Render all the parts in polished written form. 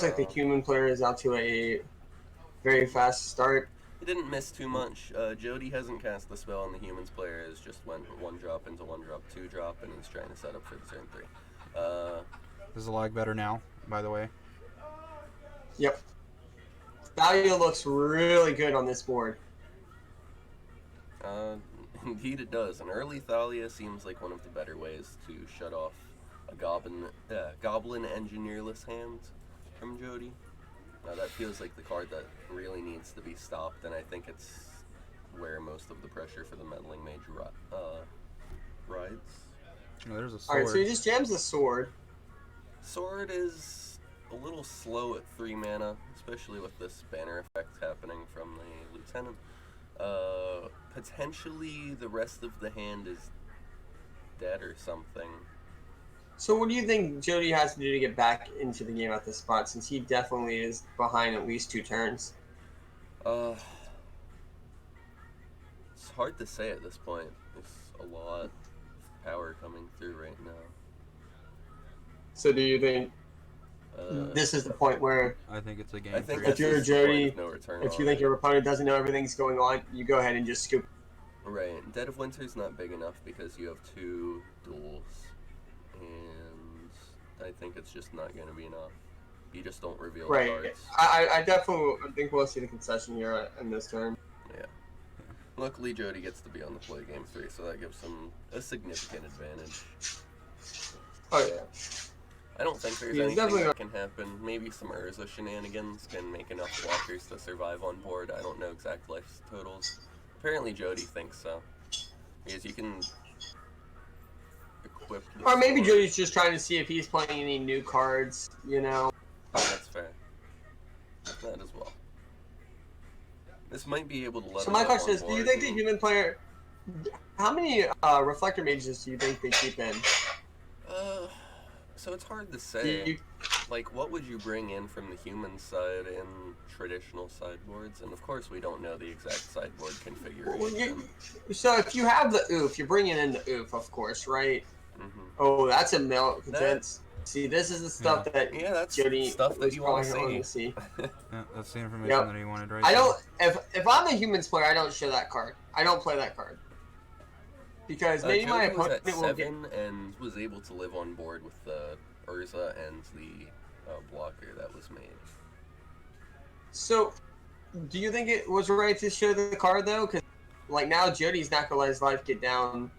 like the human player is out to a very fast start. He didn't miss too much. Jody hasn't cast the spell on the humans player. Has just went 1-drop into 1-drop, 2-drop, and he's trying to set up for the turn 3. Is the lag better now, by the way? Yep. Value looks really good on this board. Indeed it does. An early Thalia seems like one of the better ways to shut off a Goblin Engineerless hand from Jody. That feels like the card that really needs to be stopped, and I think it's where most of the pressure for the Meddling Mage rides. Oh, there's a sword. Alright, so he just jams the sword. Sword is a little slow at 3 mana, especially with this banner effect happening from the Lieutenant. Potentially the rest of the hand is dead or something. So what do you think Jody has to do to get back into the game at this spot, since he definitely is behind at least 2 turns? It's hard to say at this point. There's a lot of power coming through right now. So do you think this is the point where I think it's a game. I think if you're Jody, no return if you think your opponent doesn't know everything's going on, you go ahead and just scoop. Right. Dead of Winter's not big enough because you have 2 duels. And I think it's just not going to be enough. You just don't reveal the cards. I definitely think we'll see the concession here in this turn. Yeah. Luckily, Jody gets to be on the play game 3, so that gives him a significant advantage. Oh, yeah. I don't think there's anything that can happen. Maybe some Urza shenanigans can make enough blockers to survive on board. I don't know exact life totals. Apparently, Jody thinks so. Because you can... Or maybe Jody's just trying to see if he's playing any new cards, you know? Oh, that's fair. That as well. This might be able to let. So my question is, do you think the human player... How many Reflector Mages do you think they keep in? So it's hard to say. Like, what would you bring in from the human side in traditional sideboards? And of course, we don't know the exact sideboard configuration. So if you have the oof, you're bringing in the oof, of course, right? Mm-hmm. Oh, that's a malcontent. See, this is the stuff that that's Jody stuff that you want to see. Yeah, that's the information that he wanted right I don't. If I'm a humans player, I don't show that card. I don't play that card because maybe Jody my opponent was at will get 7 and was able to live on board with the Urza and the blocker that was made. So, do you think it was right to show the card though? Because like now, Jody's not gonna let his life get down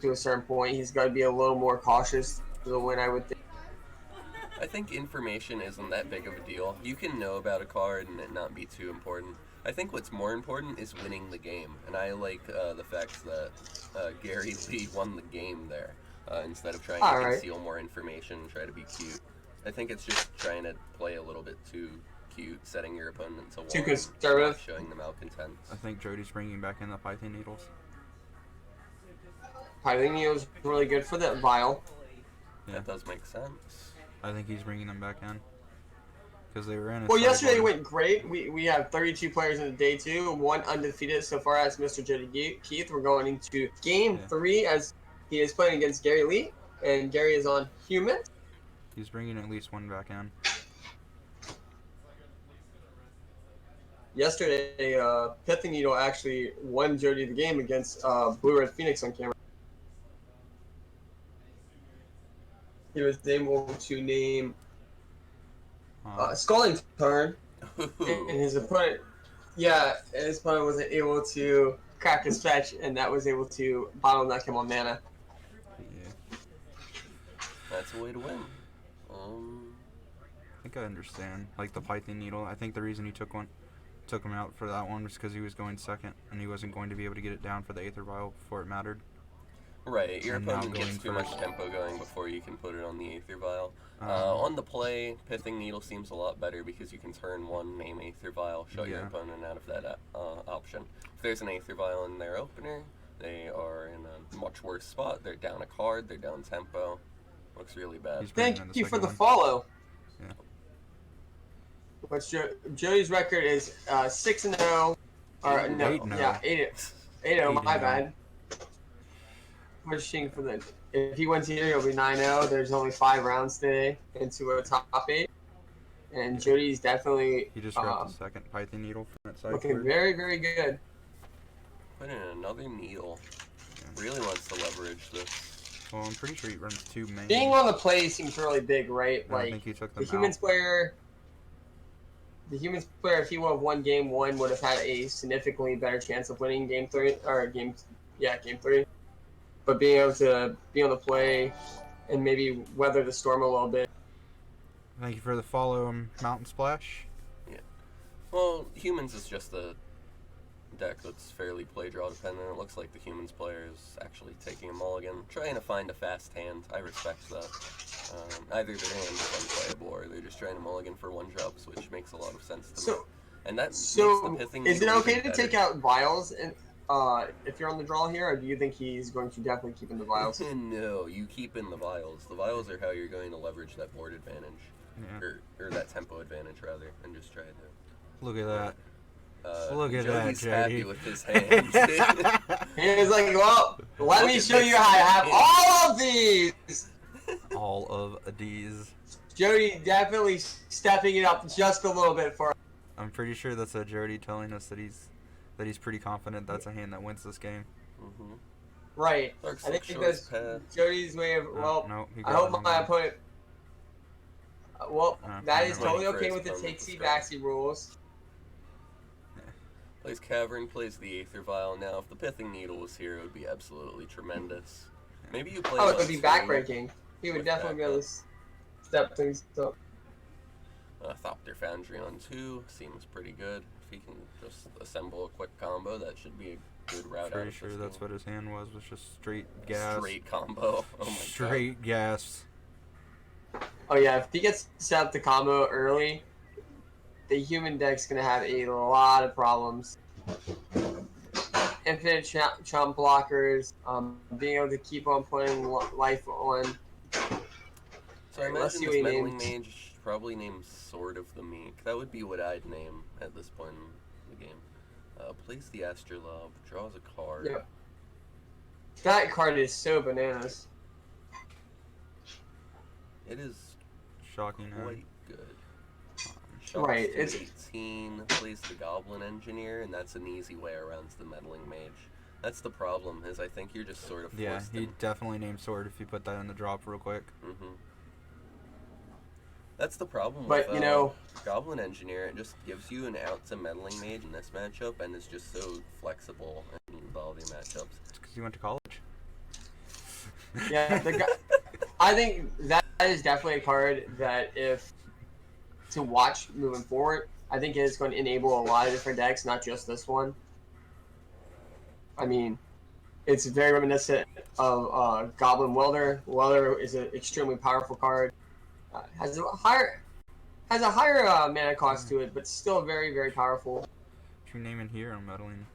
to a certain point. He's got to be a little more cautious to the win, I would think. I think information isn't that big of a deal. You can know about a card and it not be too important. I think what's more important is winning the game, and I like the fact that Gary Lee won the game there instead of trying to conceal more information and try to be cute. I think it's just trying to play a little bit too cute, setting your opponent to 1, too conservative, showing them malcontent. I think Jody's bringing back in the Python Needles. Python Needles really good for that vial. Yeah. That does make sense. I think he's bringing them back in because they were in. Well, yesterday went great. We have 32 players in the day 2, 1 undefeated so far as Mr. Jody Keith. We're going into game 3 as he is playing against Gary Lee, and Gary is on human. He's bringing at least 1 back in. Yesterday, Pithing Needle actually won Jody the game against Blue Red Phoenix on camera. He was able to name Scalding Turn, and his opponent, his opponent wasn't able to crack his fetch, and that was able to bottleneck him on mana. Yeah. That's a way to win. I think I understand. Like the Python Needle, I think the reason he took him out for that one was because he was going second, and he wasn't going to be able to get it down for the Aether Vial before it mattered. Right, your opponent gets too much tempo going before you can put it on the Aether Vial. On the play, Pithing Needle seems a lot better because you can turn 1, name Aether Vial, shut your opponent out of that option. If there's an Aether Vial in their opener, they are in a much worse spot. They're down a card, they're down tempo. Looks really bad. Thank you for the follow. Yeah. What's Jody's record is 6-0. Or no, 8-0. My bad. Pushing for the. If he wins here, he'll be 9-0. There's only 5 rounds today into a top 8, and Jody's definitely He just grabbed the second Python needle from that side looking cord. very, very good. Put in another needle. Yeah. Really wants to leverage this. Well, I'm pretty sure he runs 2 main. Being on the play seems really big, right? I Like think he took the them humans out. player. The humans player, if he would have won game 1, would have had a significantly better chance of winning game 3 or game 3. But being able to be on the play and maybe weather the storm a little bit. Thank you for the follow, Mountain Splash. Yeah. Well, humans is just a deck that's fairly play draw dependent. It looks like the humans player is actually taking a mulligan, trying to find a fast hand. I respect that. Either their hand is unplayable or they're just trying to mulligan for 1-drops, which makes a lot of sense to me. And that makes the pithing is it needle okay even to better. take out vials and if you're on the draw here, or do you think he's going to definitely keep in the vials? No, you keep in the vials. The vials are how you're going to leverage that board advantage. Yeah. Or that tempo advantage, rather, and just try to... Look at that. Look at Jody's that, happy Jody. with his hand. He was like, well, let Look me at show this. you how to have all of these. All of these. Jody definitely stepping it up just a little bit for us. I'm pretty sure that's a Jody telling us that he's pretty confident that's a hand that wins this game. Mm-hmm. Right. Dark I think Silk that's Shores Jody's way of, well, No, he I got hope it my wrong. opponent... Well, that is never mind. totally okay Waiting with for the his takesy opponent backsy rules. Plays Cavern, plays the Aether Vial. Now, if the Pithing Needle was here, it would be absolutely tremendous. Maybe you play Oh, it one would be too backbreaking. He would with definitely be able backup. to step things up. Thopter Foundry on 2 seems pretty good. If he can just assemble a quick combo, that should be a good route out Pretty of sure this that's game. what his hand was just straight gas. Straight combo. Oh my Straight gas. Oh yeah, if he gets set up the combo early, the human deck's gonna have a lot of problems. Infinite chump blockers, being able to keep on putting life on. So I Let's imagine see this what he Meddling names. Mage should probably name Sword of the Meek. That would be what I'd name at this point in the game. Plays the Astrolabe, draws a card. Yep. That card is so bananas. It is Shocking hand. quite good. Shots Right, to it's- 18, plays the Goblin Engineer, and that's an easy way around the Meddling Mage. That's the problem, is I think you're just sort of Yeah, forced he definitely named sword if you put that in the drop real quick. That's the problem But, with you know- Goblin Engineer. It just gives you an out to Meddling Mage in this matchup, and is just so flexible in all the matchups. It's because you went to college. Yeah, I think that is definitely a card that if to watch moving forward, I think it is going to enable a lot of different decks, not just this one. I mean, it's very reminiscent of Goblin Welder. Welder is an extremely powerful card. Has a higher mana cost to it, but still very, very powerful. What you naming here on meddling?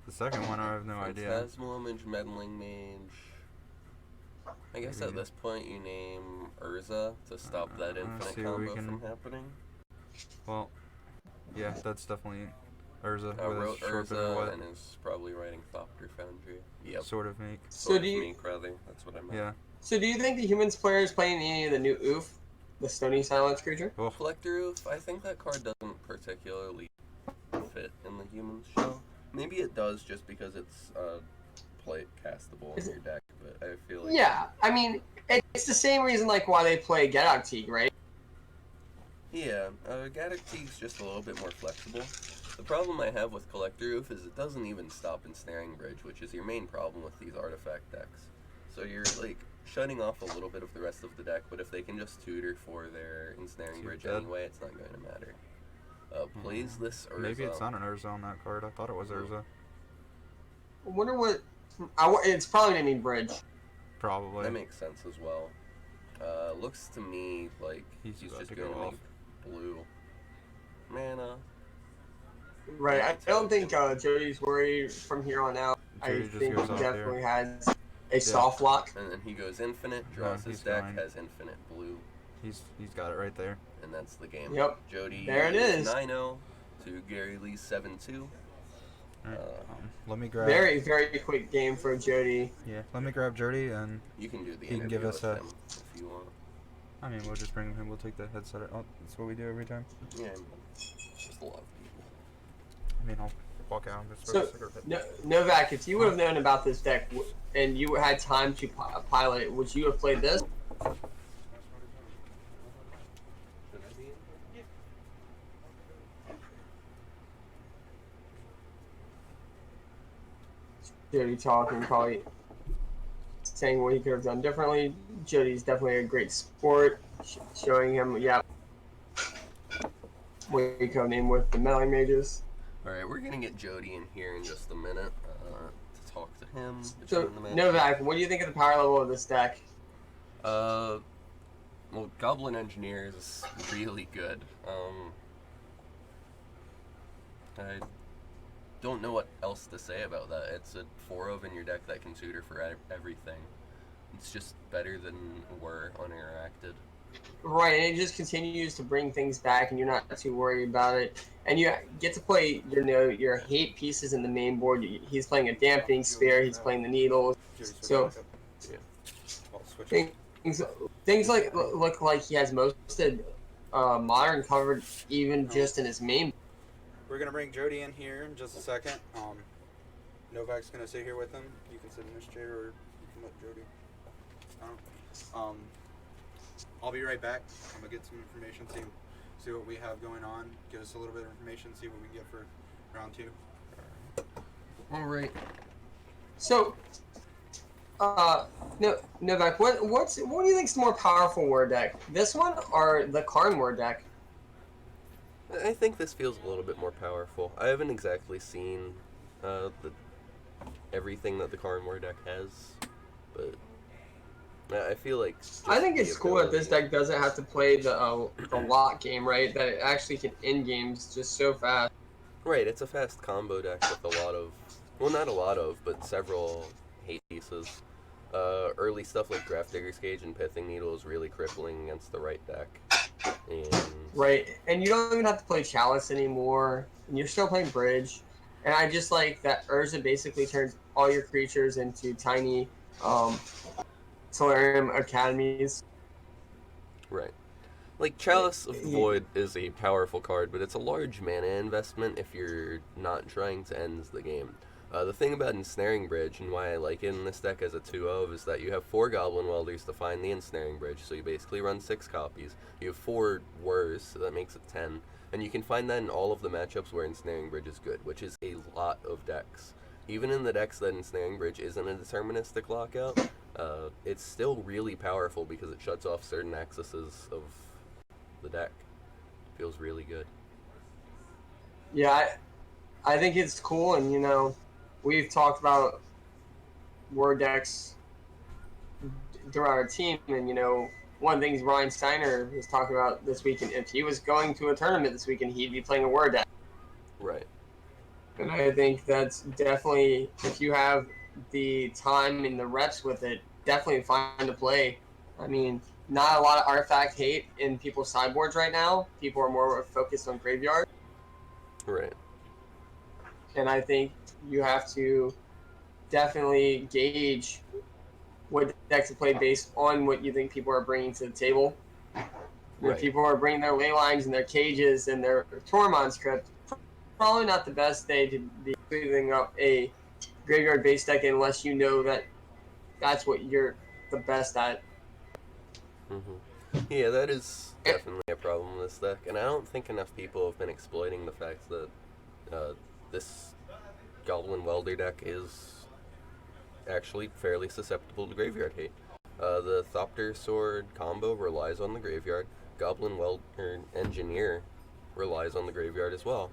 The second one, I have no idea. Phantasmal Image, Meddling Mage. I guess at this point you name Urza to stop that infinite see what we combo can- from happening. Well, yeah, that's definitely Urza I with wrote his short bit Urza of what and is probably writing Thopter Foundry. Yep. sort of make. So Sword do of you Meek, rather. That's what I meant. Yeah. so do you think the humans player is playing any of the new Oof, the Stony Silence creature? Oh, Collector Roof, I think that card doesn't particularly fit in the humans show. Maybe it does just because it's play castable in your deck, but I feel like Yeah, I mean, it's the same reason like why they play Get Out Teague, right? Yeah, Gaddock Teague's just a little bit more flexible. The problem I have with Collector Roof is it doesn't even stop Ensnaring Bridge, which is your main problem with these artifact decks. So you're, like, shutting off a little bit of the rest of the deck, but if they can just tutor for their Ensnaring So Bridge you're dead. anyway, it's not going to matter. Plays this Urza. maybe it's not an Urza on that card. I thought it was Urza. I wonder what. It's probably naming Bridge. Probably. That makes sense as well. Looks to me like He's he's about just to going go to off. make blue mana. Right. I don't think Jody's worried from here on out. Jody I just think goes he off definitely has a soft lock. And then he goes infinite, draws No, his he's deck, fine. has infinite blue, He's got it right there. and that's the game. Yep. Jody There it is. 9-0 to Gary Lee 7-2. Alright, let me grab. Very, very quick game for Jody. Yeah. Let me grab Jody and You can do the He can interview give us with a- him if you want. I mean, we'll just bring him. We'll take the headset out. That's what we do every time. Yeah, just a lot of people. I mean, I'll walk out and just So, Novak, if you would have known about this deck and you had time to pilot it, would you have played this? Jody talking, probably saying what he could have done differently. Jody's definitely a great sport, showing him, what he could have named with the melee mages. Alright, we're going to get Jody in here in just a minute to talk to him. So, Novak, what do you think of the power level of this deck? Well, Goblin Engineer is really good. I don't know what else to say about that. It's a 4-of in your deck that can tutor for everything. It's just better than were uninteracted. Right, and it just continues to bring things back, and you're not too worried about it. And you get to play your hate pieces in the main board. He's playing a dampening spear. He's playing the needles. So things like look like he has most of modern covered, even just in his main. We're gonna bring Jody in here in just a second. Novak's gonna sit here with him. You can sit in this chair, or you can let Jody. I'll be right back. I'm gonna get some information, see what we have going on. Give us a little bit of information, see what we can get for round 2. All right. So, Novak, what do you think is the more powerful war deck? This one or the Karn war deck? I think this feels a little bit more powerful. I haven't exactly seen everything that the Karn war deck has, but I feel like I think it's cool that this deck doesn't have to play the lock game, right? That it actually can end games just so fast. Right, it's a fast combo deck with a lot of, well, not a lot of, but several hate pieces. Early stuff like Grafdigger's Cage and Pithing Needle is really crippling against the right deck. Right, and you don't even have to play Chalice anymore, and you're still playing Bridge. And I just like that Urza basically turns all your creatures into tiny Solarium Academies. Right. Like, Chalice of the Void is a powerful card, but it's a large mana investment if you're not trying to end the game. The thing about Ensnaring Bridge, and why I like it in this deck as a 2-of, is that you have 4 Goblin Welders to find the Ensnaring Bridge, so you basically run 6 copies. You have 4 Whirs, so that makes it 10. And you can find that in all of the matchups where Ensnaring Bridge is good, which is a lot of decks. Even in the decks that Ensnaring Bridge isn't a deterministic lockout, it's still really powerful because it shuts off certain accesses of the deck. Feels really good. Yeah, I think it's cool, and we've talked about war decks throughout our team, and one of the things Ryan Steiner was talking about this weekend, if he was going to a tournament this weekend, he'd be playing a war deck. Right. And I think that's definitely, if you have the time and the reps with it, definitely fine to play. I mean, not a lot of artifact hate in people's sideboards right now. People are more focused on graveyard. Right. And I think you have to definitely gauge what decks to play based on what you think people are bringing to the table. When people are bringing their ley lines and their cages and their Tormund script, probably not the best day to be building up a graveyard-based deck unless you know that that's what you're the best at. Mm-hmm. Yeah, that is definitely a problem with this deck, and I don't think enough people have been exploiting the fact that this Goblin Welder deck is actually fairly susceptible to graveyard hate. The Thopter Sword combo relies on the graveyard. Goblin Welder Engineer relies on the graveyard as well.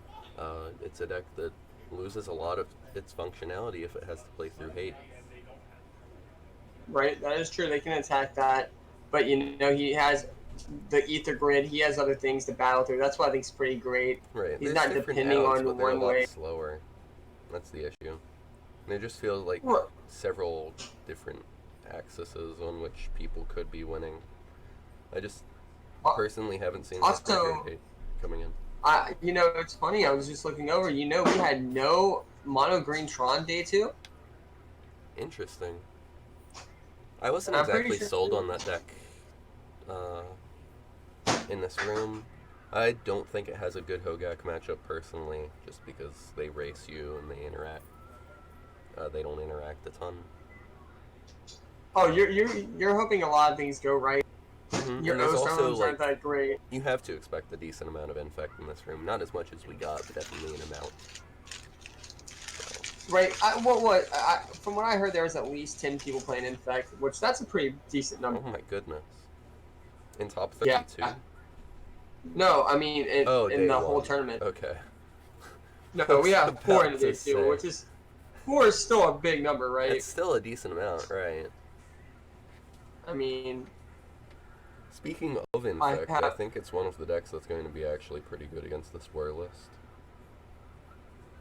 It's a deck that loses a lot of its functionality if it has to play through hate. Right, that is true. They can attack that, but he has the Ether Grid. He has other things to battle through. That's why I think it's pretty great. Right, he's there's not different depending outs, on but they're one a lot way. slower. That's the issue. And it just feels like several different accesses on which people could be winning. I just personally haven't seen this graveyard hate coming in. It's funny. I was just looking over. We had no mono green Tron day 2. Interesting. I wasn't exactly sold on that deck uh, in this room. I don't think it has a good Hogak matchup personally, just because they race you and they interact. They don't interact a ton. Oh, you're hoping a lot of things go right. Mm-hmm. Your And there's O also stones aren't that great. you have to expect a decent amount of infect in this room. Not as much as we got, but definitely an amount. Right. From what I heard, there was at least 10 people playing Infect, which that's a pretty decent number. Oh my goodness. In top Yeah. 32? No, I mean Oh, in day the whole one. tournament. Okay. I No, we was have 4 about in to day 2, say. which is 4 is still a big number, right? It's still a decent amount, right? I mean, Speaking of I Infect, I have. think it's one of the decks that's going to be actually pretty good against the Swear list.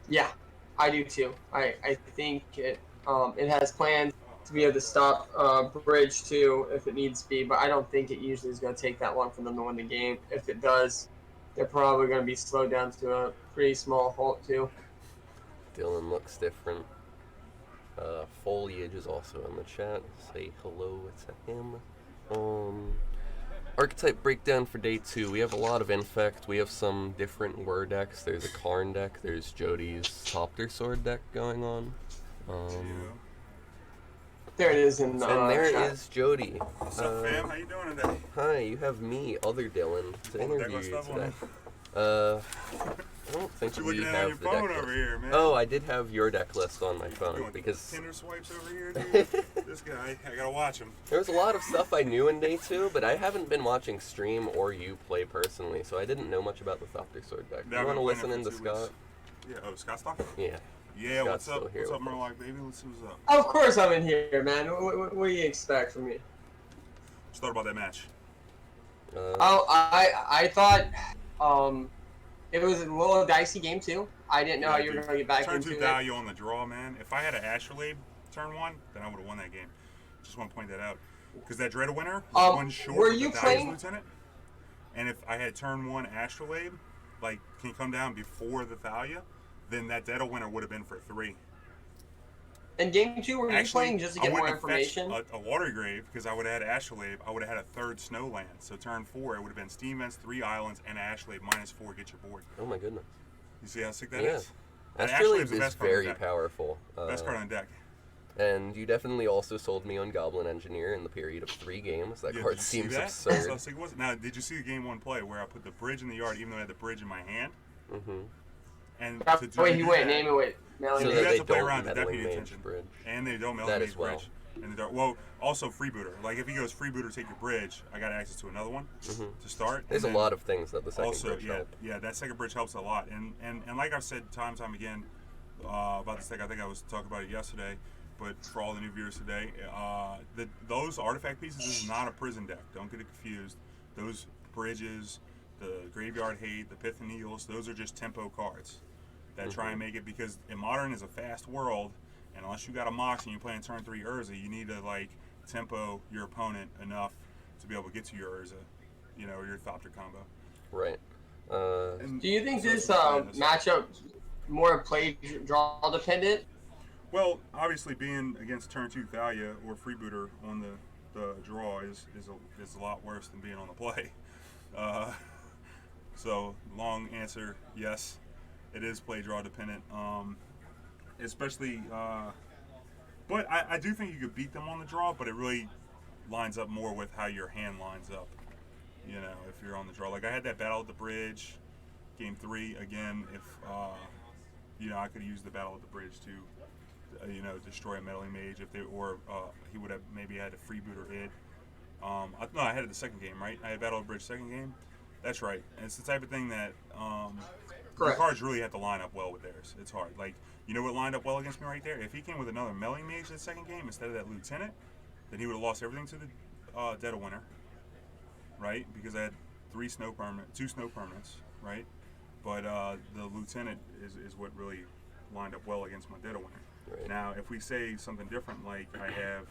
Yeah, I do too. I think it has plans to be able to stop Bridge too if it needs to be, but I don't think it usually is going to take that long for them to win the game. If it does, they're probably going to be slowed down to a pretty small halt too. Dylan looks different. Foliage is also in the chat. Say hello to him. Archetype breakdown for day 2. We have a lot of Infect. We have some different Word decks. There's a Karn deck. There's Jody's Topter Sword deck going on. There it is in the And there chat. is Jody. What's up, fam? How you doing today? Hi, you have me, other Dylan, to interview you today. I don't think You we looking at have on your the phone deck over list. here, man? Oh, I did have your deck list on my phone Doing because Tinder swipes over here, dude. This guy, I gotta watch him. there was a lot of stuff I knew in day 2, but I haven't been watching stream or you play personally, so I didn't know much about the Thopter Sword deck. Yeah, You want to I've been listen playing in it to for 2 weeks. Scott? Yeah. Oh, Scott's talking. Yeah. Yeah. Scott's What's up? still here What's up, with us. Murloc baby? Let's see what's up. Of course I'm in here, man. What do you expect from me? Just thought about that match. I thought it was a little dicey game too. I didn't know how you were dude. going to get back Turn into 2 it. value on the draw, man. If I had an Astrolabe turn 1, then I would have won that game. Just want to point that out. Because that Dread winner was one short were with you the Thalia's playing- Lieutenant. And if I had turn 1 Astrolabe, like, can you come down before the Thalia, then that Dead winner would have been for 3. In game 2, were you playing just to get I more wouldn't have fetched information? a Water Grave because I would have had Astrolabe. I would have had a 3rd Snowland. So turn 4, it would have been Steam Vents, 3 Islands, and Astrolabe -4. Get your board. Oh my goodness. You see how sick that Yeah. is? And Astrolabe Astrolabe's the is best card on very the deck. powerful. Best card on the deck. And you definitely also sold me on Goblin Engineer in the period of 3 games. That Yeah, card did you see seems that? absurd. That's how sick it was. Now, did you see the game 1 play where I put the bridge in the yard even though I had the bridge in my hand? Mm-hmm. And That's to the way he do went. that, Name it with Melly So you that have they to play don't around the meddling deputy mage attention. bridge. And they don't That melee as mage well. bridge. And the dark, well, also freebooter. Like if he goes freebooter, take your bridge. I got access to another one to start. There's a lot of things that the second Also, bridge help. yeah, that second bridge helps a lot. And like I've said time and time again about this deck, I think I was talking about it yesterday. But for all the new viewers today, those artifact pieces, this is not a prison deck. Don't get it confused. Those bridges, the Graveyard Hate, the Pith and Needles, those are just tempo cards that try and make it, because in Modern is a fast world, and unless you got a Mox and you're playing turn 3 Urza, you need to like tempo your opponent enough to be able to get to your Urza, or your Thopter combo. Right. Do you think So this that's what I'm saying. matchup more play draw dependent? Well, obviously being against turn 2 Thalia or Freebooter on the draw is a lot worse than being on the play. So long answer, yes, it is play draw dependent. Especially, but I do think you could beat them on the draw, but it really lines up more with how your hand lines up. If you're on the draw, like I had that Battle at the Bridge, game 3 again. If I could use the Battle at the Bridge to destroy a meddling mage if they, or he would have maybe had a freebooter id. No, I had it the second game, right? I had Battle of Bridge second game. That's right. And it's the type of thing that the cards really have to line up well with theirs. It's hard. Like, you know what lined up well against me right there? If he came with another meddling mage in the second game instead of that lieutenant, then he would have lost everything to the Dead of Winter, right? Because I had two snow permanents, right? But the lieutenant is what really lined up well against my Dead of Winter. Right. Now, if we say something different, like I have,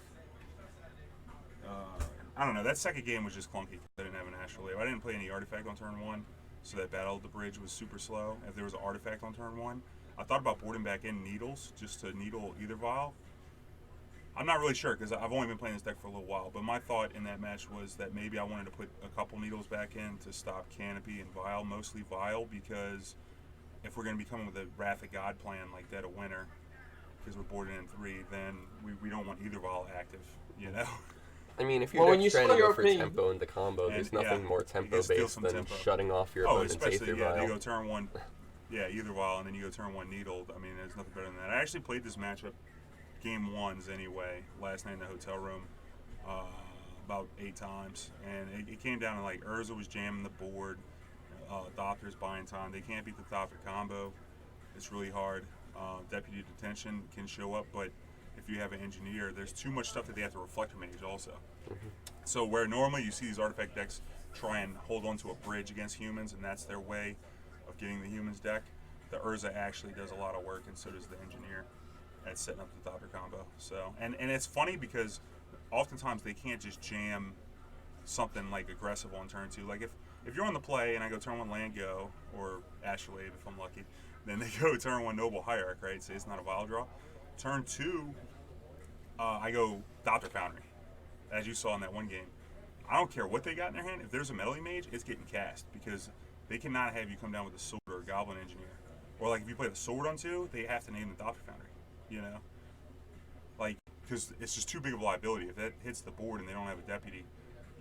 I don't know, that second game was just clunky because I didn't have an Astrolabe. I didn't play any artifact on turn 1, so that Battle of the Bridge was super slow. If there was an artifact on turn 1, I thought about boarding back in Needles just to needle either vial, I'm not really sure because I've only been playing this deck for a little while. But my thought in that match was that maybe I wanted to put a couple needles back in to stop Canopy and Vile, mostly Vile, because if we're going to be coming with a Wrath of God plan like Dead of Winter, because we're boarded in 3, then we don't want either Vile active, you know? I mean, if Well, you're when you trying to saw go your for opinion- tempo into combo, there's nothing more you tempo can steal based some than tempo. shutting off your Oh, opponent's especially, Aether yeah, they Vial. go turn 1, yeah, either Vile, and then you go turn 1 needled. I mean, there's nothing better than that. I actually played this matchup game 1s anyway, last night in the hotel room, about 8 times, and it came down to like Urza was jamming the board, Thopter's buying time. They can't beat the Thopter combo. It's really hard. Deputy Detention can show up, but if you have an Engineer, there's too much stuff that they have to Reflector Mage also. So where normally you see these artifact decks try and hold on to a bridge against humans, and that's their way of getting the humans deck, the Urza actually does a lot of work, and so does the Engineer at setting up the Thopter combo. So and it's funny because oftentimes they can't just jam something like aggressive on turn 2. Like if you're on the play and I go turn 1 land go, or Astrolabe if I'm lucky, then they go turn 1 Noble Hierarch, right? Say it's not a Vile draw. Turn 2, I go Thopter Foundry, as you saw in that one game. I don't care what they got in their hand. If there's a Meddling Mage, it's getting cast because they cannot have you come down with a Sword or a Goblin Engineer. Or like if you play the Sword on 2, they have to name the Thopter Foundry, you know? Like, because it's just too big of a liability. If that hits the board and they don't have a Deputy,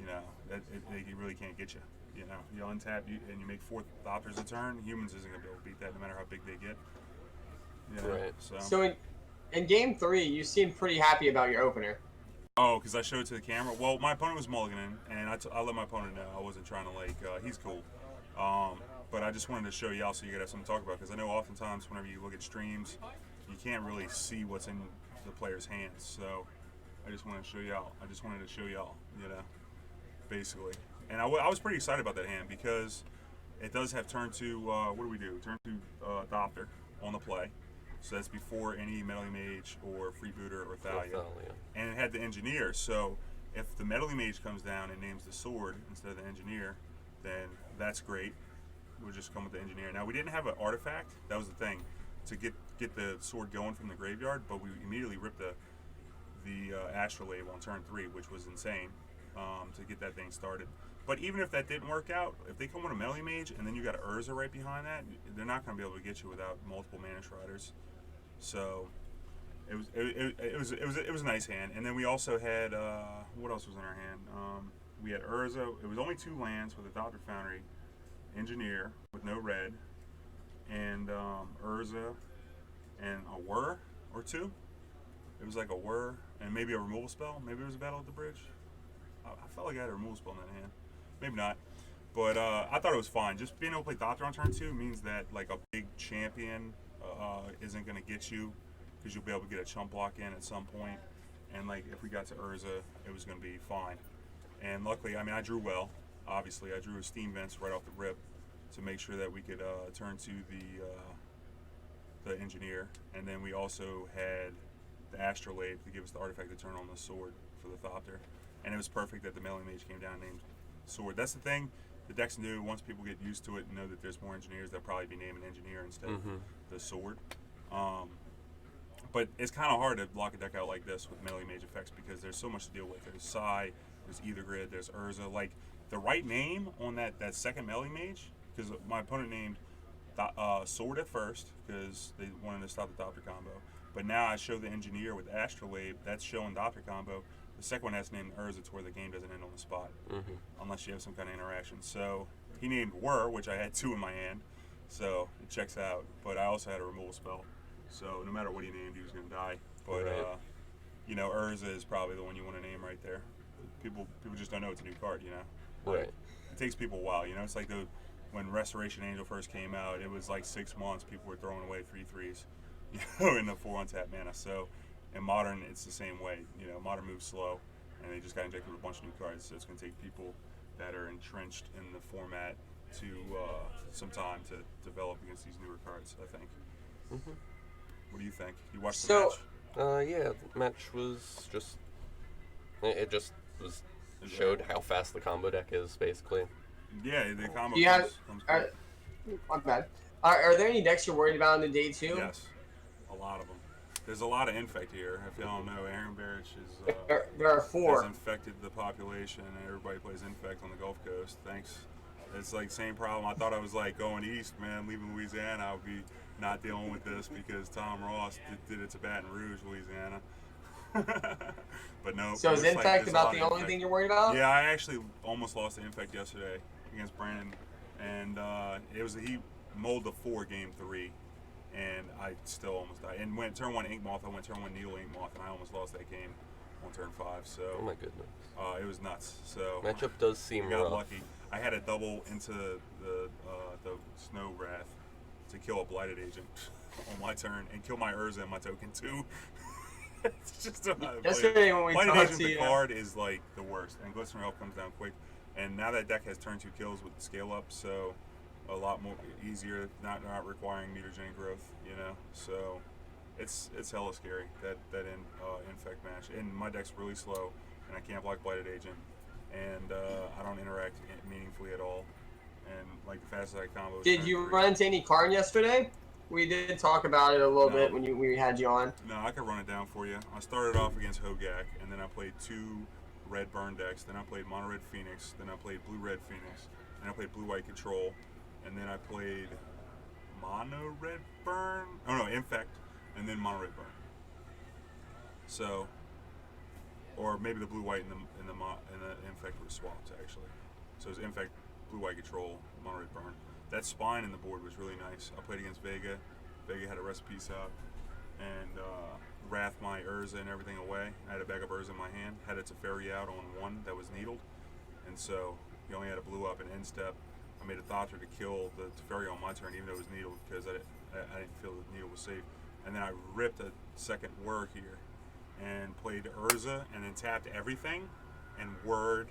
you know, they really can't get you. You know, you untap and you make 4 Thopters a turn, humans isn't going to be able to beat that no matter how big they get. You know? Right. So in game 3, you seemed pretty happy about your opener. Oh, because I showed it to the camera? Well, my opponent was mulliganing, and I let my opponent know. I wasn't trying to, like, he's cool. But I just wanted to show y'all so you could have something to talk about, because I know oftentimes whenever you look at streams, you can't really see what's in the player's hands. So I just wanted to show y'all. You know, basically. And I was pretty excited about that hand because it does have turn 2, what do we do? Turn 2 Thopter on the play. So that's before any Meddling Mage or Freebooter or Thalia. And it had the Engineer, so if the Meddling Mage comes down and names the Sword instead of the Engineer, then that's great. We'll just come with the Engineer. Now, we didn't have an artifact, that was the thing, to get the Sword going from the graveyard, but we immediately ripped the Astrolabe on turn 3, which was insane, to get that thing started. But even if that didn't work out, if they come with a Meddling Mage and then you got an Urza right behind that, they're not going to be able to get you without multiple Mana Shriders. So it was a nice hand. And then we also had what else was in our hand? We had Urza. It was only 2 lands with a Thopter Foundry, Engineer with no red, and Urza and a Whir or 2. It was like a Whir and maybe a removal spell. Maybe it was a Battle at the Bridge. I felt like I had a removal spell in that hand. Maybe not. But I thought it was fine. Just being able to play Thopter on turn 2 means that like a big champion isn't going to get you because you'll be able to get a chump block in at some point. And like if we got to Urza, it was going to be fine. And luckily, I mean, I drew well. Obviously, I drew a Steam Vents right off the rip to make sure that we could turn to the Engineer. And then we also had the Astrolabe to give us the artifact to turn on the Sword for the Thopter. And it was perfect that the Meddling Mage came down and named Sword. That's the thing. The decks new, once people get used to it and know that there's more Engineers, they'll probably be naming Engineer instead of the Sword. But it's kind of hard to block a deck out like this with Meddling Mage effects because there's so much to deal with. There's Psy, there's Ether Grid, there's Urza. Like, the right name on that second Meddling Mage, because my opponent named Sword at first because they wanted to stop the Thopter combo. But now I show the Engineer with Astrolabe, that's showing Thopter combo. The second one has to name Urza to where the game doesn't end on the spot, unless you have some kind of interaction. So he named Whir, which I had 2 in my hand, so it checks out. But I also had a removal spell, so no matter what he named, he was going to die. But you know, Urza is probably the one you want to name right there. People just don't know it's a new card, you know. Right. It takes people a while, you know. It's like when Restoration Angel first came out, it was like 6 months. People were throwing away 3/3s, you know, in the 4 untap mana. So. In Modern, it's the same way. You know, Modern moves slow, and they just got injected with a bunch of new cards. So it's going to take people that are entrenched in the format to some time to develop against these newer cards, I think. What do you think? You watched the match? Yeah, the match was just... It just showed how fast the combo deck is, basically. Yeah, the combo comes I'm bad. Are there any decks you're worried about in the day 2? Yes, a lot of them. There's a lot of infect here. If y'all don't know, Aaron Barrich is There are has 4. infected the population, and everybody plays infect on the Gulf Coast. Thanks. It's like same problem. I thought I was like going east, man, leaving Louisiana. I would be not dealing with this because Tom Ross did it to Baton Rouge, Louisiana. But no. So is it looks like infect there's a about lot the of only infect. thing you're worried about? Yeah, I actually almost lost the infect yesterday against Brandon, and he mulled a 4 game 3, and I still almost died. And went turn 1 ink moth, I went turn 1 needle ink moth, and I almost lost that game on turn 5. So Oh my goodness. it was nuts. So Matchup does seem I got rough. lucky. I had a double into the snow wrath to kill a blighted agent on my turn and kill my Urza and my token too. It's just how I play it. Yesterday when we Blighted talked agent, to the you, card is like the worst, and Glistener Elf comes down quick. And now that deck has turn 2 kills with scale up, so a lot more easier, not requiring mutagenic growth, you know. So it's hella scary that infect match. And my deck's really slow, and I can't block blighted agent, and I don't interact meaningfully at all. And like the fastest I combo. did you run into any Karn yesterday? We did talk about it a little bit when we had you on. No, I could run it down for you. I started off against Hogak, and then I played 2 red burn decks. Then I played mono red Phoenix. Then I played blue red Phoenix. Then I played blue white Control. And then I played mono red burn. Oh no, infect, and then mono red burn. So, or maybe the blue white and the infect were swapped actually. So it was infect, blue white Control, mono red burn. That spine in the board was really nice. I played against Vega. Vega had a recipe out, and wrath my Urza and everything away. I had a backup Urza in my hand. Had a Teferi out on 1 that was needled, and so he only had a blue up and end step. I made a Thopter to kill the Teferi on my turn, even though it was needled, because I didn't feel the needle was safe. And then I ripped a second Whir here, and played Urza, and then tapped everything, and Word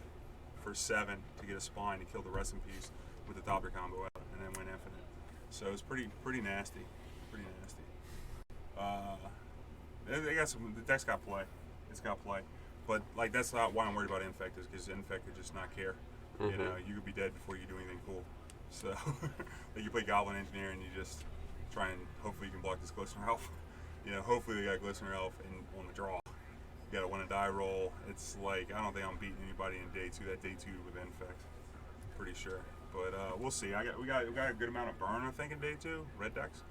for 7 to get a spine to kill the rest in peace with the Thopter combo out, and then went infinite. So it's pretty nasty, pretty nasty. They got some. The deck's got play. It's got play, but like that's not why I'm worried about infect, is because infect could just not care. Mm-hmm. You know, you could be dead before you do anything cool. So like you play Goblin Engineer and you just try and hopefully you can block this Glistener Elf. You know, hopefully they got Glistener Elf on the draw. You got to win a die roll. It's like I don't think I'm beating anybody in day 2. That day 2 with infect, pretty sure. But we'll see. We got a good amount of burn, I think, in day 2, red decks,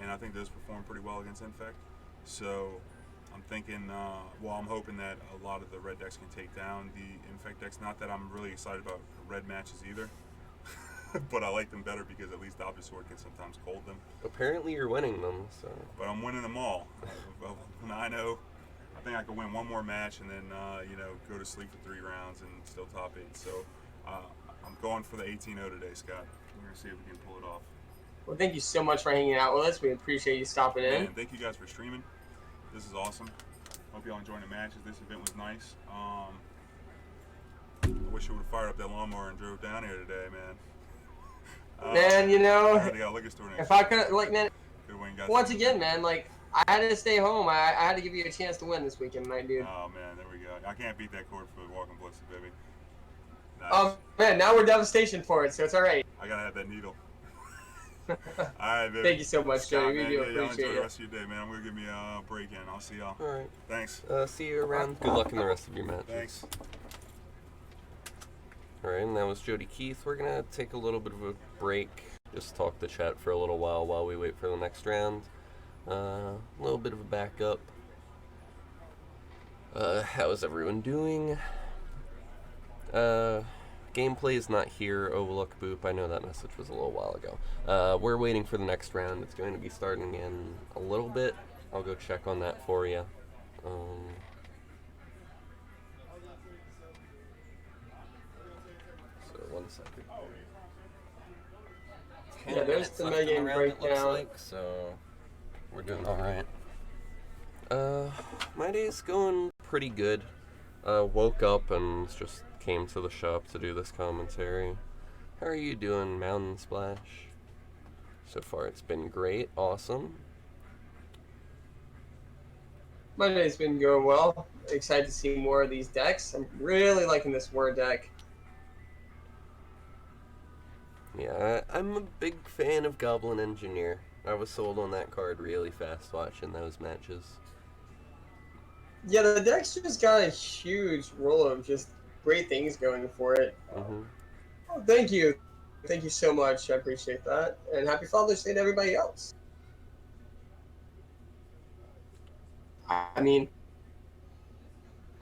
and I think those perform pretty well against infect. So I'm thinking, I'm hoping that a lot of the red decks can take down the infect decks. Not that I'm really excited about red matches either, but I like them better because at least Optus Sword can sometimes cold them. Apparently you're winning them, so. But I'm winning them all. I know. I think I could win 1 more match and then go to sleep for 3 rounds and still top 8. So. I'm going for the 18-0 today, Scott. We're going to see if we can pull it off. Well, thank you so much for hanging out with us. We appreciate you stopping in. And thank you guys for streaming. This is awesome. Hope y'all enjoying the matches. This event was nice. I wish I would have fired up that lawnmower and drove down here today, man. Man, you know, I got a liquor store next if I could, like, man, once something. again, man, like, I had to stay home. I had to give you a chance to win this weekend, my dude. Oh, man, there we go. I can't beat that cord for Walking Blitzes, baby. Nice. Man, now we're devastation for it, so it's all right. I got to have that needle. All right, baby. Thank you so much, Scott, Jody. We man, do y'all appreciate enjoy it. the rest of your day, man. I'm going to give me a break in. I'll see y'all. All right. Thanks. See you around. Good luck in the rest of your matches. Thanks. All right, and that was Jody Keith. We're going to take a little bit of a break, just talk to chat for a little while we wait for the next round. A little bit of a backup. How is everyone doing? Gameplay is not here, Overlook Boop. I know that message was a little while ago. We're waiting for the next round. It's going to be starting in a little bit. I'll go check on that for you. So 1 second. Yeah, there's the mega game breakdown. Like, so we're doing all right. My day's going pretty good. Woke up and just came to the shop to do this commentary. How are you doing, Mountain Splash? So far it's been great, awesome. My day's been going well. Excited to see more of these decks. I'm really liking this Word deck. Yeah, I'm a big fan of Goblin Engineer. I was sold on that card really fast watching those matches. Yeah, the deck's just got a huge roll of just great things going for it. Mm-hmm. Oh, thank you. Thank you so much. I appreciate that. And happy Father's Day to everybody else. I mean,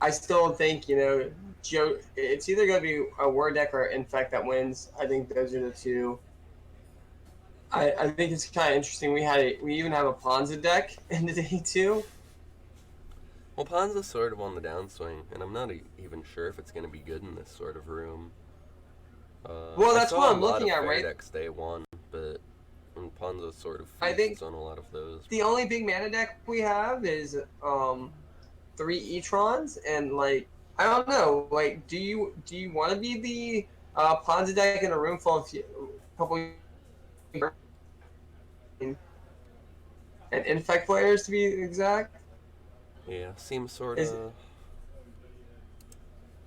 I still think, Joe, it's either going to be a Word deck or Infect that wins. I think those are the two. I think it's kind of interesting. We even have a Ponza deck in the day, too. Well, Ponza's sort of on the downswing, and I'm not even sure if it's going to be good in this sort of room. Well, that's I saw what I'm a lot looking of at, right? Decks day one, but Ponza sort of I think feasts on a lot of those. the only big mana deck we have is 3 E-Trons, and like I don't know, like do you want to be the Ponza deck in a room full of couple and Infect players to be exact? Yeah, seems sort Is of.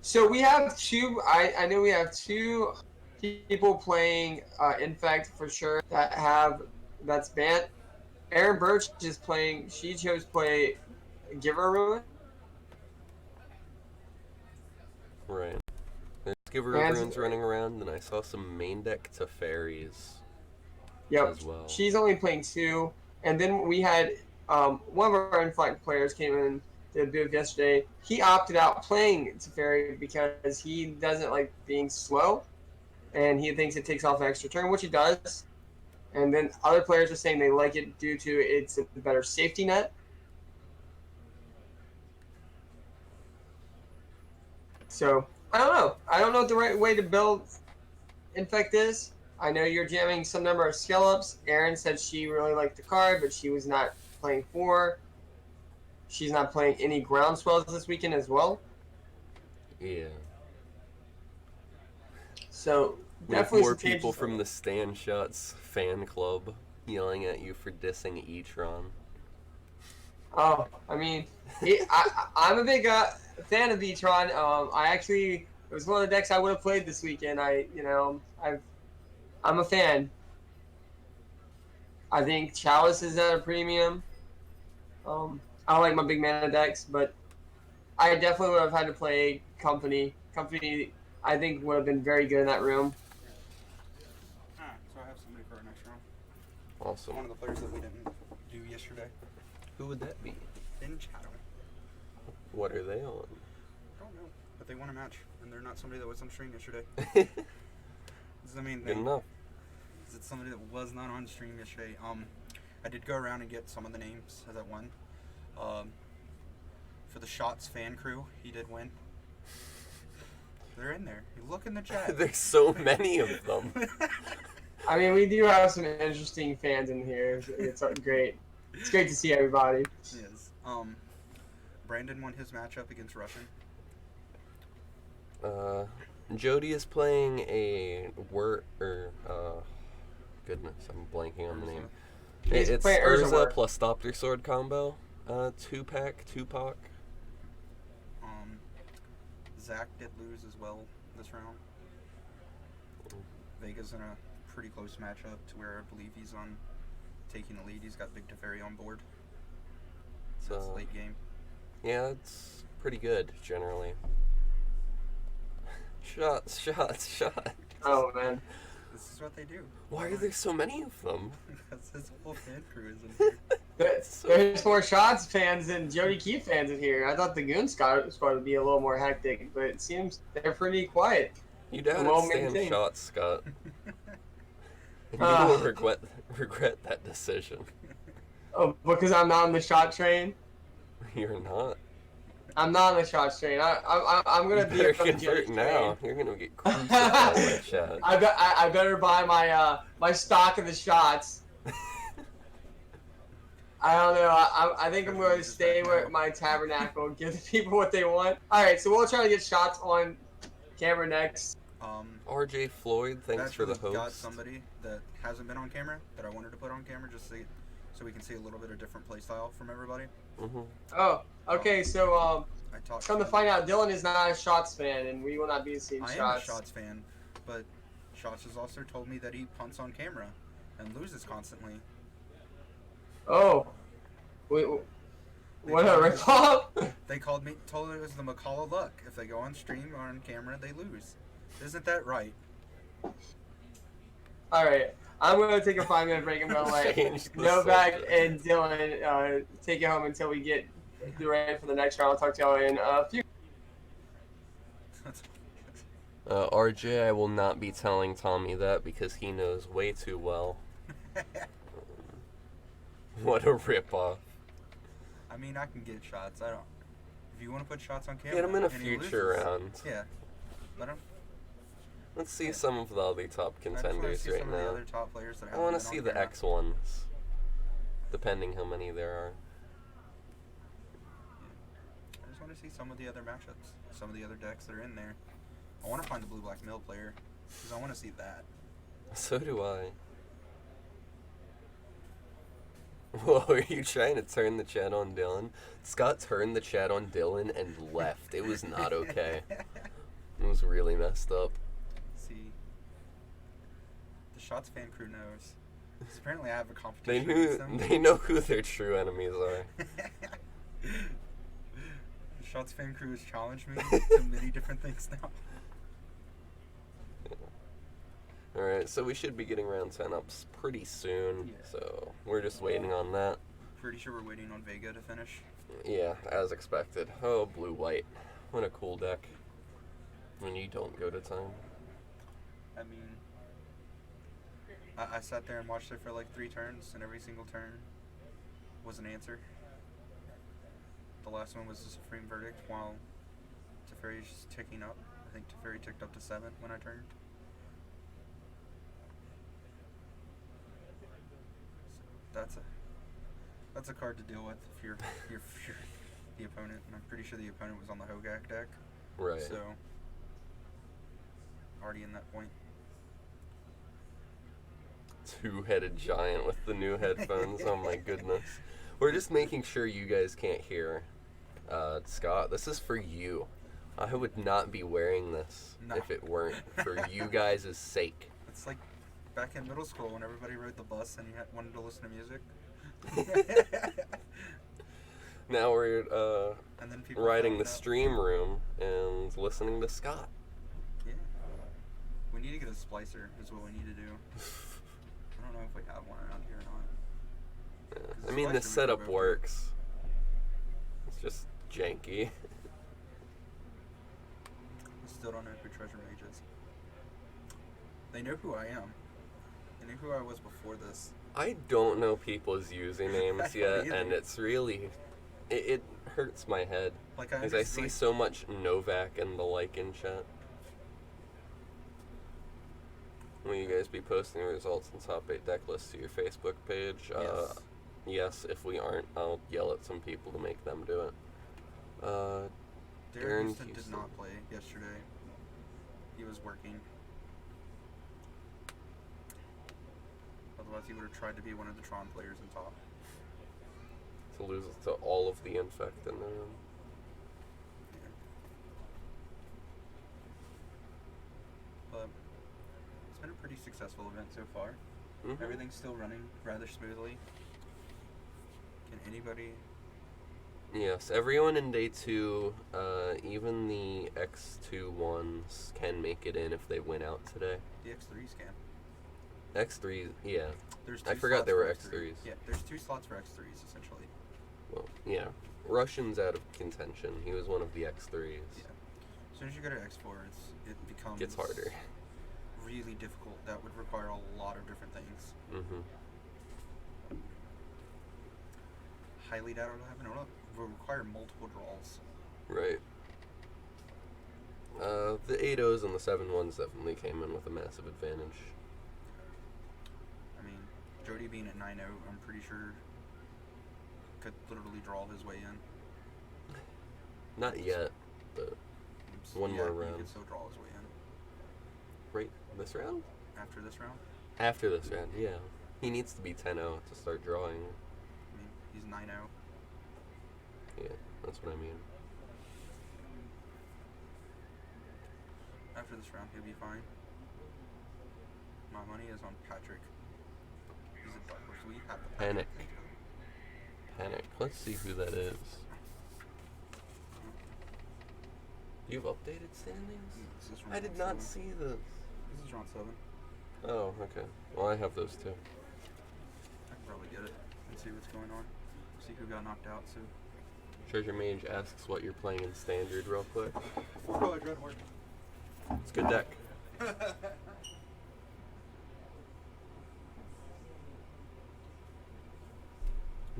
so we have two. I know we have two people playing Infect for sure that's banned. Aaron Birch is playing. She chose to play Giver Ruin. Right. There's Giver of And Runes running around, and I saw some main deck to fairies yep, as well. she's only playing 2. And then we had one of our Inflight players came in to the booth yesterday. He opted out playing Teferi because he doesn't like being slow, and he thinks it takes off an extra turn, which he does. And then other players are saying they like it due to it's a better safety net. So I don't know. I don't know what the right way to build Infect is. I know you're jamming some number of scale-ups. Erin said she really liked the card, but she was not playing 4. She's not playing any groundswells this weekend as well. Yeah. So We have definitely more some people changes. from the Stan Shots fan club yelling at you for dissing E-Tron. Oh, I mean, I'm a big fan of E-Tron. It was one of the decks I would have played this weekend. I'm a fan. I think Chalice is at a premium. I like my big mana decks, but I definitely would have had to play Company. Company, I think, would have been very good in that room. So I have somebody for our next round. Awesome. One of the players that we didn't do yesterday. Who would that be? In Chatham. What are they on? I don't know. But they won a match, and they're not somebody that was on stream yesterday. Good This is the main thing. enough. It's somebody that was not on stream yesterday. I did go around and get some of the names that won. For the Shots fan crew, he did win. They're in there. You look in the chat. There's so many of them. I mean, we do have some interesting fans in here. It's great. It's great to see everybody. Yes. Brandon won his matchup against Russian. Jody is playing a goodness, I'm blanking on the name. He's It's playing Urza plus Doctor Sword combo. 2-pack, Tupac. Zach did lose as well this round. Vega's in a pretty close matchup to where I believe he's on taking the lead. He's got Big Teferi on board. So it's late game. Yeah, it's pretty good generally. Shots. Oh, man. This is what they do. Why are there so many of them? Because his whole fan crew is in here. There's more Shots fans than Jody Keefe fans in here. I thought the Goon squad would be a little more hectic, but it seems they're pretty quiet. You don't Well stand maintained. Shots, Scott. And you will regret that decision. Oh, because I'm not on the shot train? You're not. I'm not on the shot train. I'm You going to be better on the convert Jody now. train. You're gonna get crucified by chat. I better buy my stock of the shots. I don't know. I think I'm going to stay with my tabernacle and give the people what they want. All right, so we'll try to get shots on camera next. RJ Floyd, thanks for the Actually got host. somebody that hasn't been on camera that I wanted to put on camera just so we can see a little bit of different play style from everybody. Mm-hmm. Oh, okay. So I talked come to find out, Dylan is not a Shots fan, and we will not be seeing I am a Shots. Shots fan, but Shots has also told me that he punts on camera and loses constantly. Oh, wait, They what a told me- ripoff! They told it was the McCall of luck. If they go on stream or on camera, they lose. Isn't that right? All right, I'm gonna take a 5-minute break. I'm gonna let Change the Novak subject. and Dylan take it home until we get ready for the next round. I'll talk to y'all in a few. RJ, I will not be telling Tommy that because he knows way too well. What a ripoff. I mean, I can get shots. I don't. If you want to put shots on camera, Get him in a and he future loses, round. Yeah, let him. Let's see some of the other top I just want to contenders see right some of the now. other top players that I haven't want to been see on the camera. X ones, depending how many there are. I just want to see some of the other matchups, some of the other decks that are in there. I want to find the blue-black mill player because I want to see that. So do I. Whoa, are you trying to turn the chat on Dylan? Scott turned the chat on Dylan and left. It was not okay. It was really messed up. See, the Shots fan crew knows. 'Cause apparently, I have a They competition knew. against them. They know who their true enemies are. The Shots fan crew has challenged me to many different things now. All right, so we should be getting round 10 ups pretty soon. Yeah. So we're just waiting on that. Pretty sure we're waiting on Vega to finish. Yeah, as expected. Oh, blue-white. What a cool deck. When you don't go to time. I mean, I sat there and watched it for like 3 turns, and every single turn was an answer. The last one was the Supreme Verdict, while Teferi's just ticking up. I think Teferi ticked up to 7 when I turned. So that's a card to deal with if you're the opponent, and I'm pretty sure the opponent was on the Hogak deck. Right. So already in that point. Two-headed giant with the new headphones. Oh my goodness. We're just making sure you guys can't hear. Scott, this is for you. I would not be wearing this No. if it weren't for you guys' sake. It's like back in middle school when everybody rode the bus and you wanted to listen to music. Now we're And then people riding found the out- stream room and listening to Scott. Yeah. We need to get a splicer is what we need to do. I don't know if we have one around here or not. I mean, the setup works. It's just janky. I still don't know who Treasure Mage is. They know who I am. They knew who I was before this. I don't know people's I usernames don't yet, either. and it's really... It hurts my head. Like Because I see so much Novak and the like in chat. Will you guys be posting results and top 8 deck lists to your Facebook page? Yes. Yes, if we aren't, I'll yell at some people to make them do it. Darren Darren Houston did Houston. not play yesterday. He was working. Otherwise, he would have tried to be one of the Tron players in top. To lose to all of the infect in the room. Yeah. But it's been a pretty successful event so far. Mhm. Everything's still running rather smoothly. Can anybody... Yes, everyone in day 2, even the X2 ones, can make it in if they win out today. The X3s can. X3s, yeah. There's I 2 forgot slots there for were X3s. X3s. Yeah, there's 2 slots for X3s, essentially. Well, yeah. Russian's out of contention. He was one of the X3s. Yeah. As soon as you go to X4, it becomes... Gets harder. Really difficult. That would require a lot of different things. Mm-hmm. Highly doubt it'll happen. It'll require multiple draws. Right. The 8-0s and the 7-1s definitely came in with a massive advantage. I mean, Jody being at 9-0, I'm pretty sure could literally draw his way in. Not yet, but one more He round. could still draw his way in. Right this round? After this round, After this round, yeah. He needs to be 10-0 to start drawing. I mean, he's 9-0. Yeah, that's what I mean. After this round, he'll be fine. My money is on Patrick. He's a dark horse. We have the Panic. Panic. Let's see who that is. You've updated standings? This is from I did round not 7. see this. This is round 7. Oh, okay. Well, I have those too. I can probably get it and see what's going on. See who got knocked out. So Treasure Mage asks what you're playing in Standard real quick. 4-color Dreadhorde. It's a good deck.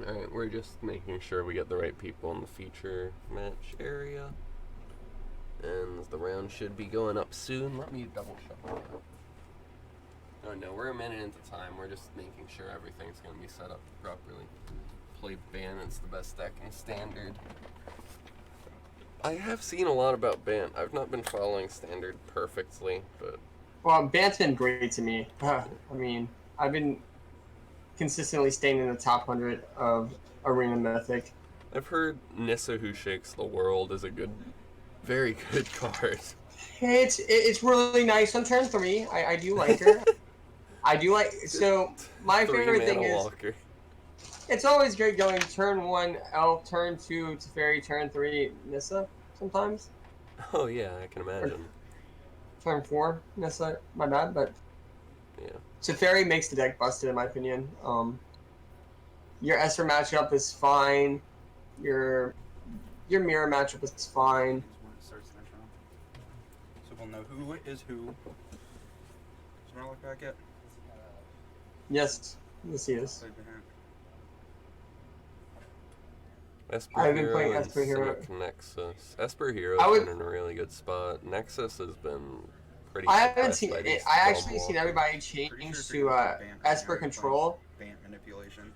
Alright, we're just making sure we get the right people in the feature match area. And the round should be going up soon. Let me double check. Oh no, we're a minute into time. We're just making sure everything's going to be set up properly. Play Bant, it's the best deck in Standard. I have seen a lot about Bant. I've not been following Standard perfectly, but... Well, Bant's been great to me. I mean, I've been consistently staying in the top 100 of Arena Mythic. I've heard Nissa Who Shakes the World is a very good card. It's really nice on turn 3. I do like her. I do like... So, my favorite thing is... Walker. It's always great going turn 1 Elf, turn 2 Teferi, turn 3 Nissa sometimes. Oh yeah, I can imagine. Turn 4 Nissa, my bad, but Yeah. Teferi makes the deck busted in my opinion. Your Esper matchup is fine. Your mirror matchup is fine. Is when it starts next round. So we'll know who is who. Is Marlock back yet? Yes, he is. Played behind. Esper I've been Hero playing and Esper Hero. Sync Nexus. Esper Hero's been in a really good spot. Nexus has been pretty I haven't suppressed seen by it. these I dumb actually seen walkers. everybody Pretty sure change if to you're gonna play Bant right Esper now, you're playing Control. Bant manipulation.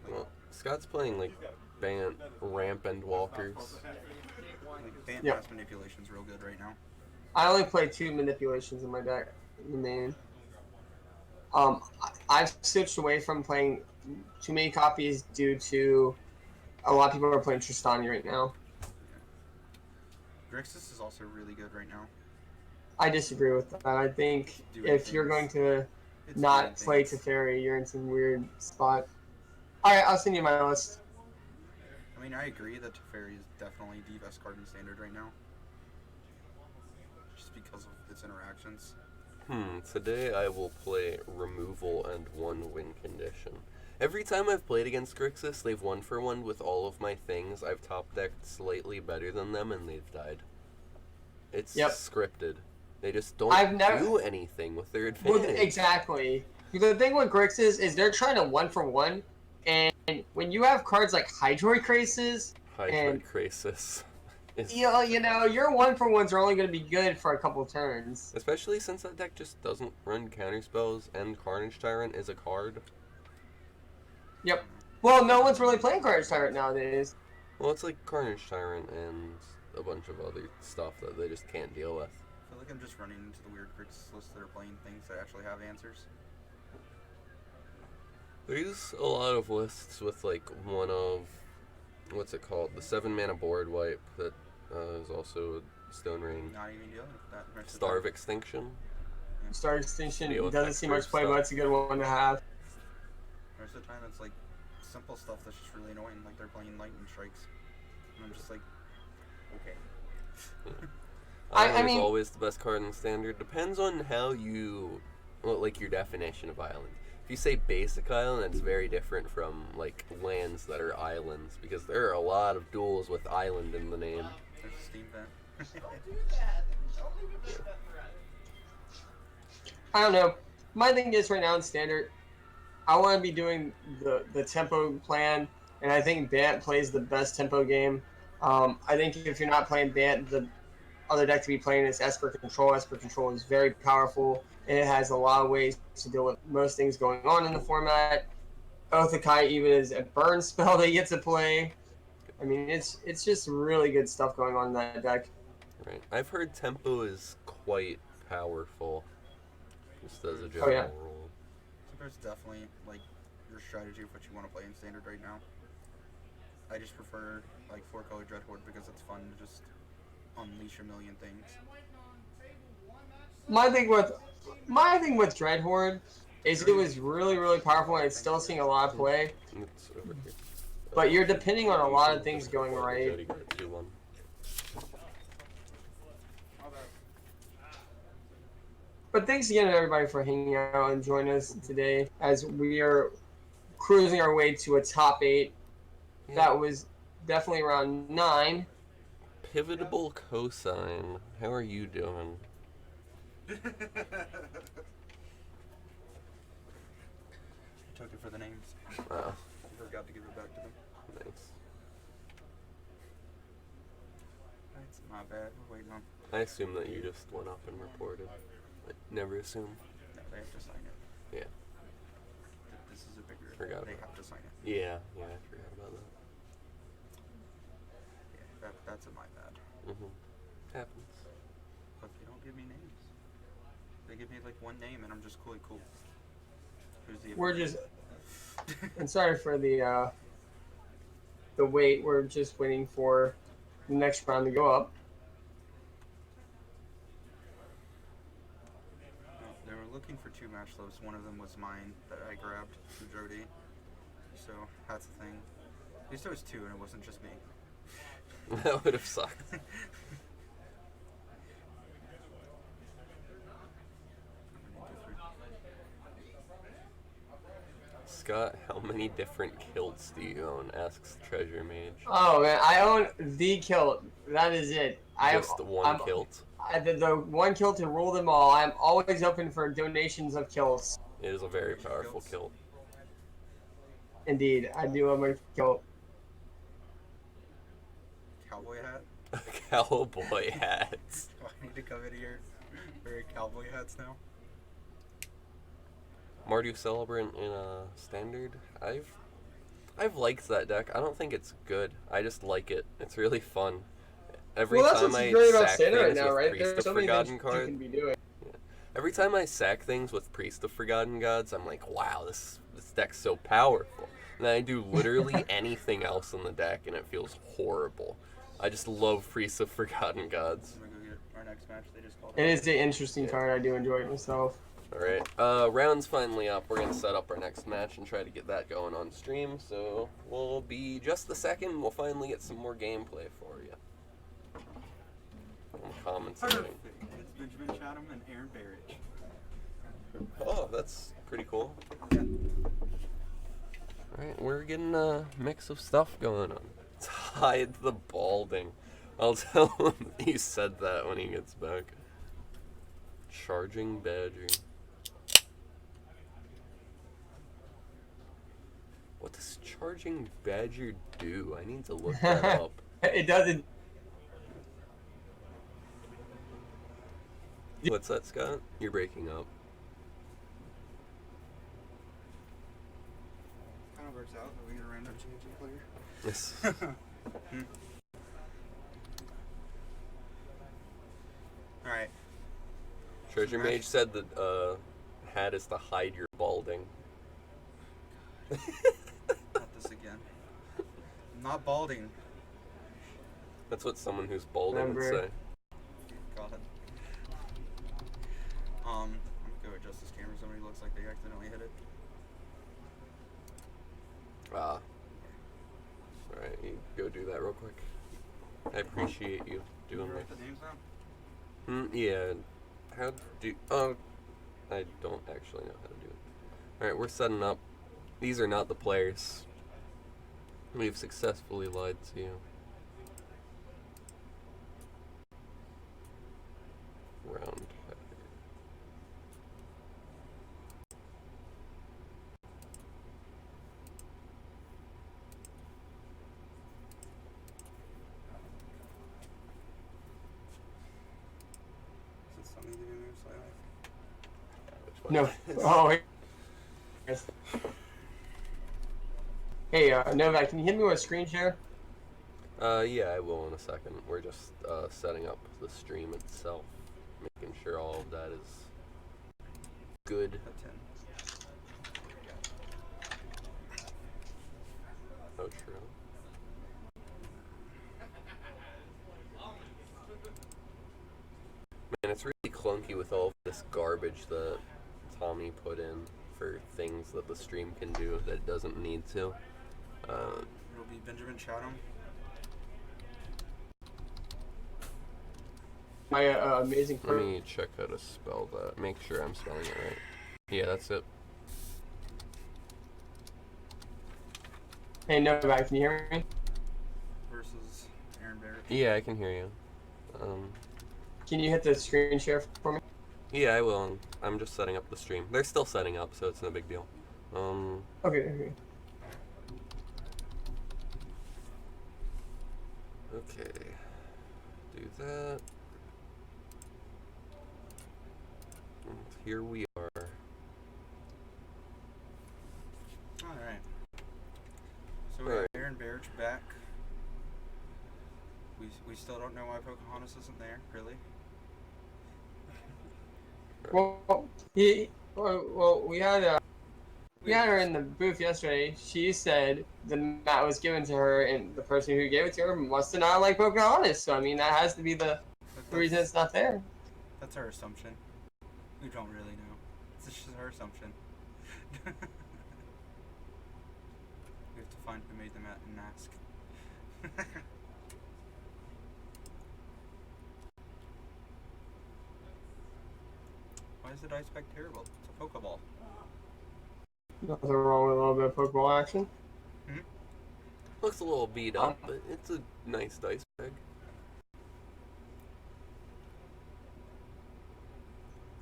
Well, Scott's playing like Bant Ramp and Walkers. Like Bant Yep. mass manipulation's real good right now. I only play 2 manipulations in my deck, in the main. I've switched away from playing too many copies due to a lot of people are playing Tristani right now. Grixis is also really good right now. I disagree with that. I think Doing if you're going things. to It's not doing play things. Teferi, you're in some weird spot. Alright, I'll send you my list. I mean, I agree that Teferi is definitely the best card in Standard right now. Just because of its interactions. Today I will play Removal and 1 Win Condition. Every time I've played against Grixis, they've 1-for-1 with all of my things. I've top-decked slightly better than them, and they've died. It's Yep. scripted. They just don't I've never- do anything with their Well, advantage. exactly. The thing with Grixis is they're trying to 1-for-1, and when you have cards like Hydroid Craces, Hydroid and- Crasis. is- you know, your 1-for-1s are only going to be good for a couple turns. Especially since that deck just doesn't run counterspells, and Carnage Tyrant is a card. Yep. Well, no one's really playing Carnage Tyrant nowadays. Well, it's like Carnage Tyrant and a bunch of other stuff that they just can't deal with. I feel like I'm just running into the weird Grixis lists that are playing things that actually have answers. There's a lot of lists with like one of, what's it called? The 7-mana board wipe that is also Stone Rain. Not even dealing with that. Most of the Starve time. Extinction. Star Extinction Deal with doesn't that see much first play, stuff. but it's a good one to have. Most of the time, it's like simple stuff that's just really annoying. Like they're playing lightning strikes, and I'm just like, okay. I Island mean- is always the best card in Standard. Depends on how you, well, like your definition of island. If you say basic island, it's very different from like lands that are islands, because there are a lot of duels with island in the name. There's a steam vent. I don't know. My thing is right now in Standard, I want to be doing the tempo plan, and I think Bant plays the best tempo game. I think if you're not playing Bant, the other deck to be playing is Esper Control. Esper Control is very powerful, and it has a lot of ways to deal with most things going on in the format. Oath of Kai even is a burn spell that you get to play. I mean, it's just really good stuff going on in that deck. Right. I've heard tempo is quite powerful, just as a Oh, general yeah. rule. Tempo's definitely like your strategy of what you want to play in Standard right now. I just prefer like 4-color Dreadhorde because it's fun to just unleash a million things. My thing with Dreadhorde is it was really, really powerful, and it's still seeing a lot of play. It's over here. But you're depending on a lot of things going right. Jody got 2-1. But thanks again, everybody, for hanging out and joining us today as we are cruising our way to a top 8. Yeah. That was definitely around 9. Pivotable cosine. How are you doing? Took it for the names. Oh, Forgot to give it back to them. nice. That's not bad. We're waiting on. I assume that you just went up and reported. I never assume. No, they have to sign it. Yeah. This is a bigger. Forgot They about have to sign it. Yeah, I forgot about that. Yeah, that's my bad. Happens. But they don't give me names. They give me like one name, and I'm just cool. Who's the? We're just. I'm sorry for the wait. We're just waiting for the next round to go up. They were looking for 2 match loads. One of them was mine that I grabbed from Jody. So that's the thing. At least there was 2, and it wasn't just me. That would have sucked. Scott, how many different kilts do you own? Asks Treasure Mage. Oh man, I own the kilt. That is it. Just one kilt? The one kilt to rule them all. I'm always open for donations of kilts. It is a very powerful kilt. Indeed, I do own my kilt. Cowboy hat? Cowboy hats. Do I need to come in here wearing cowboy hats now? Mardu Celebrant in a standard. I've liked that deck. I don't think it's good. I just like it. It's really fun. Every Well, that's time what's I great about sack standard right things now, with right? Priest There's of so many things Forgotten you card. can be doing. Every time I sack things with Priest of Forgotten Gods, I'm like, wow, this deck's so powerful. And then I do literally anything else in the deck, and it feels horrible. I just love Priest of Forgotten Gods. I'm gonna go get our next match. They just called It is an interesting card. I do enjoy it myself. Alright, round's finally up. We're going to set up our next match and try to get that going on stream. So we'll be just a second. We'll finally get some more gameplay for you. I'm commentating. Perfect. It's Benjamin Chatham and Aaron Barrett. Oh, that's pretty cool. Yeah. Alright, we're getting a mix of stuff going on. Hide the balding. I'll tell him he said that when he gets back. Charging Badger. What does Charging Badger do? I need to look that up. It doesn't. What's that, Scott? You're breaking up. Kind of works out that we get a random GNG player. Yes. Alright. Treasure Mage said that hat is to hide your balding. Not this again. I'm not balding. That's what someone who's balding would say. God. I'm gonna go adjust this camera. Somebody looks like they accidentally hit it. Ah. Alright, you go do that real quick. I appreciate you Did doing you write that. the names down? Yeah. How do... Oh, I don't actually know how to do it. Alright, we're setting up. These are not the players. We've successfully lied to you. Round. Is it something to do with Slay Life? No. Oh. Yes. Hey, Novak, can you hit me with a screen share? Yeah, I will in a second. We're just setting up the stream itself, making sure all of that is good. A 10. Oh, true. Man, it's really clunky with all of this garbage that Tommy put in. for things that the stream can do that it doesn't need to. It'll be Benjamin Chatham. My amazing Let me check how to spell that. Make sure I'm spelling it right. Yeah, that's it. Hey, no, guy, can you hear me? Versus Aaron Barrett. Yeah, I can hear you. Can you hit the screen share for me? Yeah, I will. I'm just setting up the stream. They're still setting up, so it's no big deal. Okay. Okay. Do that. And here we are. Alright. So we have Aaron Barrett back. We still don't know why Pocahontas isn't there, really. Well, we had her in the booth yesterday. She said the mat was given to her, and the person who gave it to her must have not liked Pocahontas. So I mean, that has to be the reason it's not there. That's our assumption. We don't really know. It's just our assumption. We have to find who made the mat and ask. Why is the dice pack terrible? It's a Pokeball. Nothing wrong with a little bit of Pokeball action. Looks a little beat up, but it's a nice dice bag.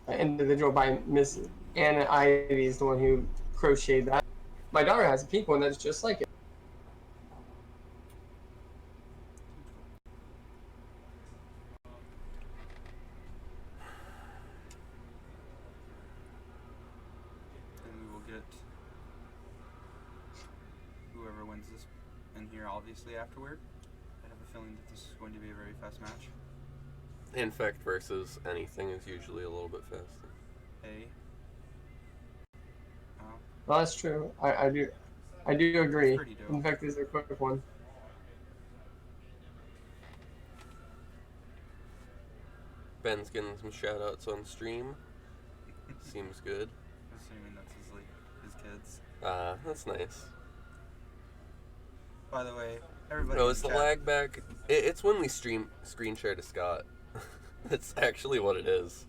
An individual by Miss Anna Ivy is the one who crocheted that. My daughter has a pink one that's just like it. Then we will get whoever wins this in here, obviously, afterward. I have a feeling that this is going to be a very fast match. Infect versus anything is usually a little bit faster. Well, that's true. I do agree. Pretty dope. In fact, this is a quick one. Ben's getting some shout outs on stream. Seems good. Assuming that's his kids. That's nice. By the way, everybody. Oh, is the lag back? It's when we screen share to Scott. That's actually what it is.